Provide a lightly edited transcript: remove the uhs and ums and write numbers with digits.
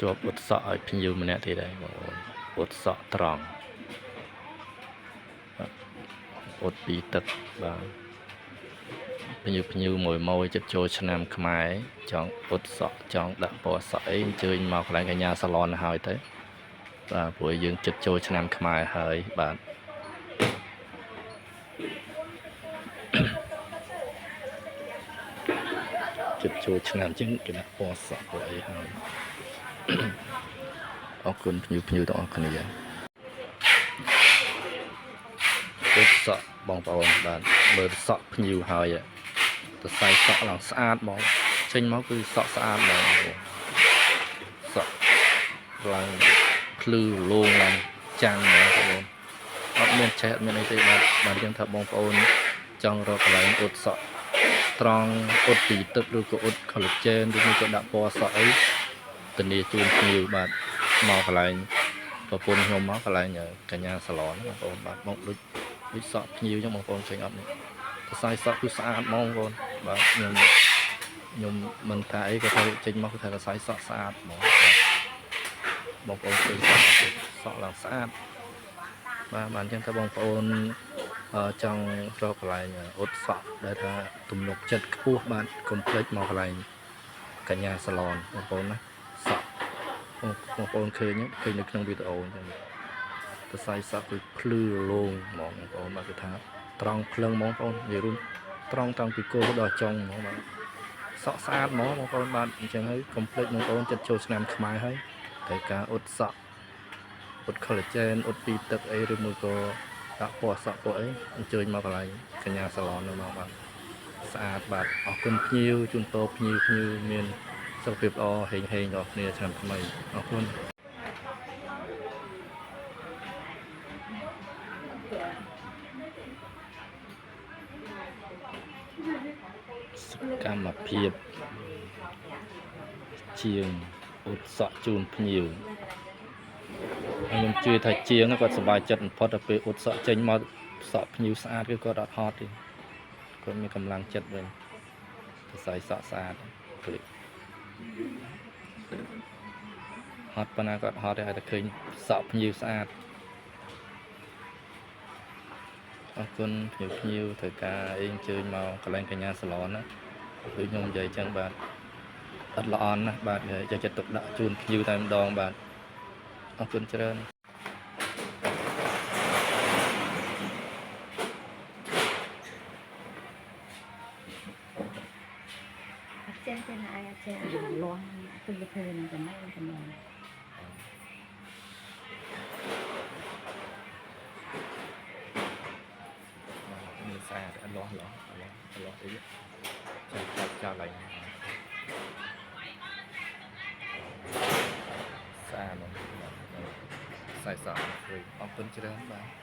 ជាប់ឧត្តសក់ឲ្យភ្ញៀវម្នាក់ទៀតដែរបងប្អូនឧត្តសក់ត្រង់ឧត្តពីទឹកបាទភ្ញៀវមួយចិត្តចូលឆ្នាំខ្មែរចង់ឧត្តសក់ចង់ដាក់ពណ៌សក់អីអញ្ជើញមកកន្លែងកញ្ញាសាឡនហើយទៅបាទព្រោះយើងចិត្តចូលឆ្នាំខ្មែរហើយបាទចិត្តចូលឆ្នាំជាងគេដាក់ពណ៌សក់ព្រោះអីហើយអរគុណភ្ញៀវទាំងអស់គ្នាឧត្តសក់បងប្អូនបាទមើលសក់ភ្ញៀវហើយទៅសៃសក់ឡើងស្អាតហ្មងចេញមកគឺសក់ស្អាតហ្មងសក់ឡើងភ្លឺរលោងឡើងចាំងហ្មងបងប្អូនអត់មានឆេះអត់មានអីទេបាទយើងថាបងប្អូនចង់រកកន្លែងឧត្តសក់ត្រង់ឧត្តពីទឹកឬក៏ឧត្ត collagen ឬក៏ដាក់ពណ៌សក់អីធានាជូនភ្ញៀវបាទមកកន្លែងប្រពន្ធខ្ញុំមកកន្លែងកញ្ញាសាឡនបងប្អូនបាទមកដូចសក់ភ្ញៀវចឹងបងប្អូនឃើញអត់នេះខ្សែសក់គឺស្អាតហ្មងបងប្អូនបាទខ្ញុំមិនថាអីក៏ថាចេញមកគឺថាខ្សែសក់ស្អាតហ្មងបងប្អូនឃើញសក់ឡើងស្អាតបាទអញ្ចឹងថាបងប្អូនចង់រកកន្លែងឧត្តសក់ដែលថាទំនុកចិត្តខ្ពស់បាទកុំភ្លេចមកកន្លែងកញ្ញាសាឡនបងប្អូនណាសក់បងប្អូនឃើញនៅក្នុងវីដេអូអញ្ចឹងខ្សែសក់គឺភ្លឺរលោងហ្មងបងប្អូនបាទគឺថាត្រង់ភ្លឹងហ្មងបងប្អូននិយាយរួមត្រង់តាំងពីគោលដល់ចុងហ្មងបាទសក់ស្អាតហ្មងបងប្អូនបាទអញ្ចឹងហើយកុំភ្លេចបងប្អូនចិត្តចូលឆ្នាំខ្មែរហើយត្រូវការឧត្តសក់ឧត្ត collagen ឧត្តពីទឹកអីឬមួយក៏ដាក់ពណ៌សក់ពណ៌អីអញ្ជើញមកកន្លែងកញ្ញាសាឡននៅមកបាទស្អាតបាទអរគុណភ្ញៀវជូនពរភ្ញៀវមានសុខភាពល្អហេងដល់គ្នាឆ្នាំថ្មីអរគុណសកម្មភាពជាងឧត្តសក់ជូនភ្ញៀវខ្ញុំជឿថាជាងគាត់សប្បាយចិត្តបំផុតដល់ពេលឧត្តសក់ចេញមកសក់ភ្ញៀវស្អាតគឺគាត់អត់ហត់ទេគាត់មានកម្លាំងចិត្តវិញខ្សែសក់ស្អាតព្រឹកហត់ប៉ុណ្ណាគាត់ហត់ទេឲ្យតែឃើញសក់ភ្ញៀវស្អាតអរគុណភ្ញៀវត្រូវការអីអញ្ជើញមកកន្លែងកញ្ញាសាឡនណាដូចខ្ញុំនិយាយចឹងបាទអត់ល្អណាស់បាទយកចិត្តទុកដាក់ជូនភ្ញៀវតែម្ដងបាទអរគុណច្រើនចេះតែអាយចេះលាស់គឺទៅធ្វើនឹងចំណេះមានស្អាតលាស់អីចាំឡើងស្អាតខ្សែសក់អរគុណច្រើនបាទ